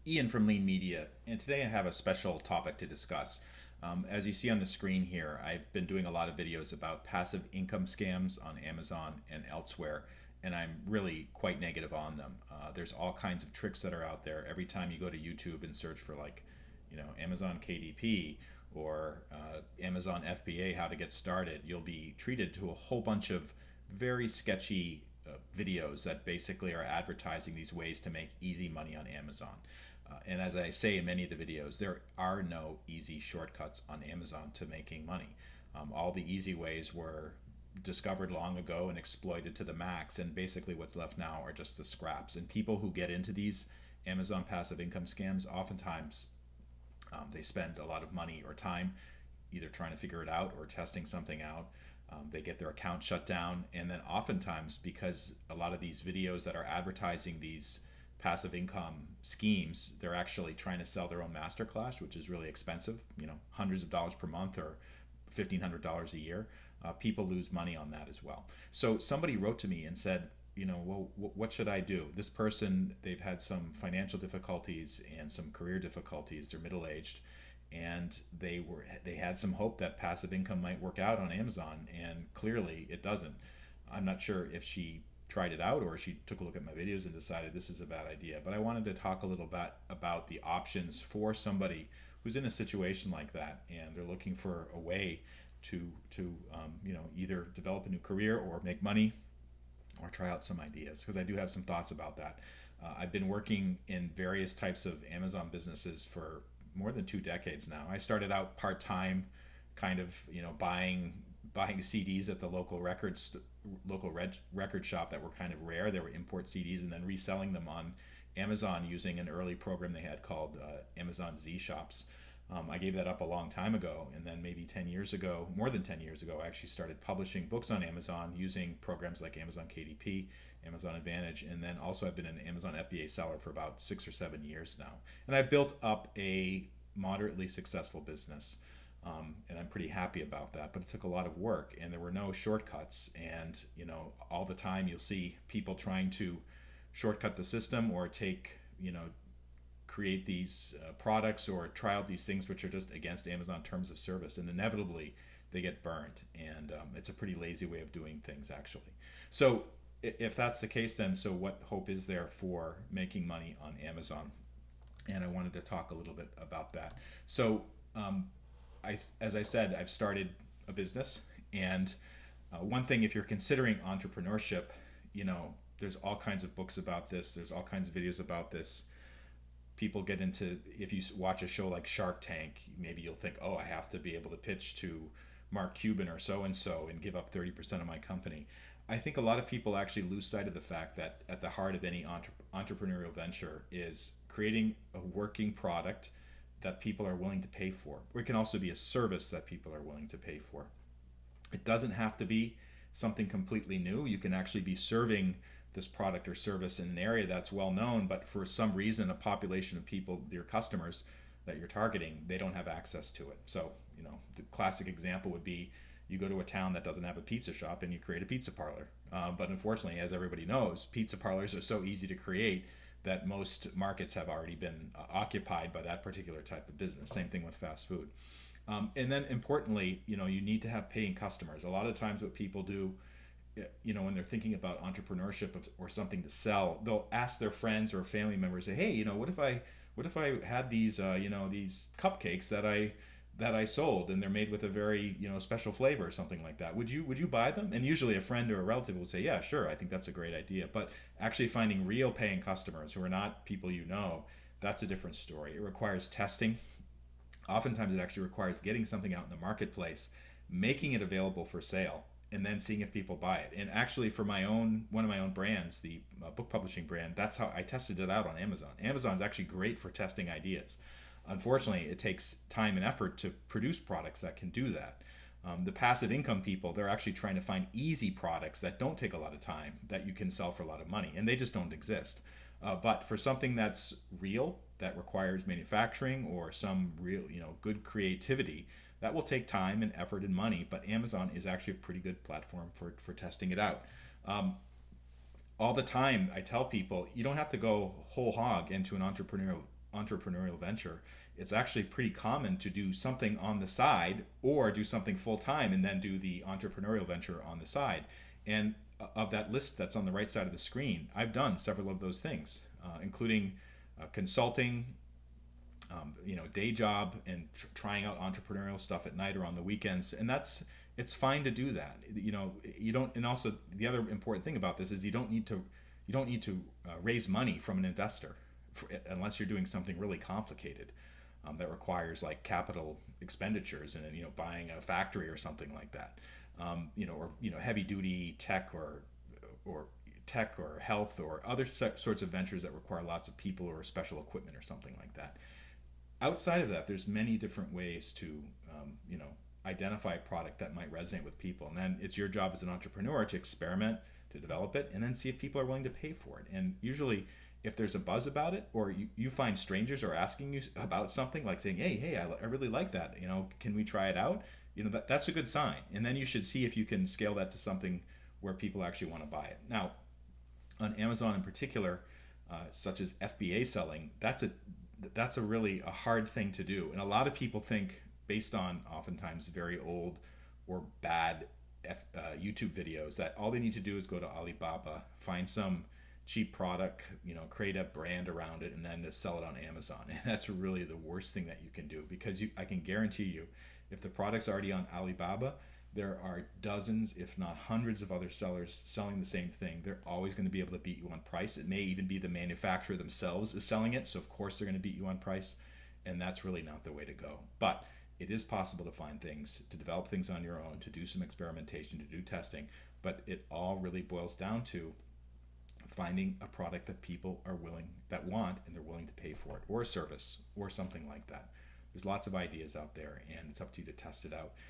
Ian from Lean Media, and today I have a special topic to discuss. As you see on the screen here, I've been doing a lot of videos about passive income scams on Amazon and elsewhere, and I'm really quite negative on them. There's all kinds of tricks that are out there. Every time you go to YouTube and search for, like, Amazon KDP or Amazon FBA, how to get started, you'll be treated to a whole bunch of very sketchy videos that basically are advertising these ways to make easy money on Amazon. And as I say in many of the videos, there are no easy shortcuts on Amazon to making money. All the easy ways were discovered long ago and exploited to the max, and basically what's left now are just the scraps. And people who get into these Amazon passive income scams, oftentimes they spend a lot of money or time either trying to figure it out or testing something out. They get their account shut down, and then oftentimes, because a lot of these videos that are advertising these passive income schemes, they're actually trying to sell their own masterclass, which is really expensive, hundreds of dollars per month or $1,500 a year. People lose money on that as well. So somebody wrote to me and said, well, what should I do? This person, they've had some financial difficulties and some career difficulties. They're middle aged, and they had some hope that passive income might work out on Amazon, and clearly it doesn't. I'm not sure if she tried it out or she took a look at my videos and decided this is a bad idea. But I wanted to talk a little bit about the options for somebody who's in a situation like that and they're looking for a way to either develop a new career or make money or try out some ideas, because I do have some thoughts about that. I've been working in various types of Amazon businesses for more than 2 decades now. I started out part time, kind of buying CDs at the record shop that were kind of rare. They were import CDs, and then reselling them on Amazon using an early program they had called Amazon Z Shops. I gave that up a long time ago, and then maybe 10 years ago, more than 10 years ago, I actually started publishing books on Amazon using programs like Amazon KDP, Amazon Advantage, and then also I've been an Amazon FBA seller for about 6 or 7 years now. And I've built up a moderately successful business. And I'm pretty happy about that, but it took a lot of work, and there were no shortcuts. And all the time you'll see people trying to shortcut the system or create these products or try out these things which are just against Amazon terms of service, and inevitably they get burned. And it's a pretty lazy way of doing things, actually. So if that's the case, then so what hope is there for making money on Amazon? And I wanted to talk a little bit about that. So as I said, I've started a business, and one thing, if you're considering entrepreneurship, there's all kinds of books about this. There's all kinds of videos about this. People get into, if you watch a show like Shark Tank, maybe you'll think, oh, I have to be able to pitch to Mark Cuban or so and give up 30% of my company. I think a lot of people actually lose sight of the fact that at the heart of any entrepreneurial venture is creating a working product that people are willing to pay for. Or it can also be a service that people are willing to pay for. It doesn't have to be something completely new. You can actually be serving this product or service in an area that's well known, but for some reason, a population of people, your customers that you're targeting, they don't have access to it. So, the classic example would be you go to a town that doesn't have a pizza shop and you create a pizza parlor. But unfortunately, as everybody knows, pizza parlors are so easy to create that most markets have already been occupied by that particular type of business. Same thing with fast food. And then importantly, you need to have paying customers. A lot of times what people do, when they're thinking about entrepreneurship or something to sell, they'll ask their friends or family members, say, hey, what if I had these, these cupcakes that I sold, and they're made with a very special flavor or something like that. Would you buy them? And usually a friend or a relative would say, yeah, sure, I think that's a great idea. But actually finding real paying customers who are not people that's a different story. It requires testing. Oftentimes it actually requires getting something out in the marketplace, making it available for sale, and then seeing if people buy it. And actually for one of my own brands, the book publishing brand, that's how I tested it out on Amazon. Amazon's actually great for testing ideas. Unfortunately, it takes time and effort to produce products that can do that. The passive income people, they're actually trying to find easy products that don't take a lot of time, that you can sell for a lot of money, and they just don't exist. But for something that's real, that requires manufacturing or some real, good creativity, that will take time and effort and money. But Amazon is actually a pretty good platform for testing it out. All the time, I tell people, you don't have to go whole hog into an entrepreneurial entrepreneurial venture, it's actually pretty common to do something on the side or do something full time and then do the entrepreneurial venture on the side. And of that list that's on the right side of the screen, I've done several of those things, including consulting, day job, and trying out entrepreneurial stuff at night or on the weekends. And it's fine to do that. You don't. And also, the other important thing about this is you don't need to raise money from an investor unless you're doing something really complicated that requires like capital expenditures and buying a factory or something like that. Or heavy duty or tech or health or other sorts of ventures that require lots of people or special equipment or something like that. Outside of that, there's many different ways to identify a product that might resonate with people, and then it's your job as an entrepreneur to experiment, to develop it, and then see if people are willing to pay for it. And usually, if there's a buzz about it, or you find strangers are asking you about something, like saying, hey, I really like that, can we try it out? That's a good sign. And then you should see if you can scale that to something where people actually want to buy it. Now, on Amazon in particular, such as FBA selling, that's a really a hard thing to do. And a lot of people think, based on oftentimes very old or bad YouTube videos, that all they need to do is go to Alibaba, find some cheap product, create a brand around it, and then to sell it on Amazon. And that's really the worst thing that you can do, because I can guarantee you, if the product's already on Alibaba, there are dozens, if not hundreds, of other sellers selling the same thing. They're always going to be able to beat you on price. It may even be the manufacturer themselves is selling it, so of course they're going to beat you on price, and that's really not the way to go. But it is possible to find things, to develop things on your own, to do some experimentation, to do testing, but it all really boils down to finding a product that people want, and they're willing to pay for it, or a service, or something like that. There's lots of ideas out there, and it's up to you to test it out.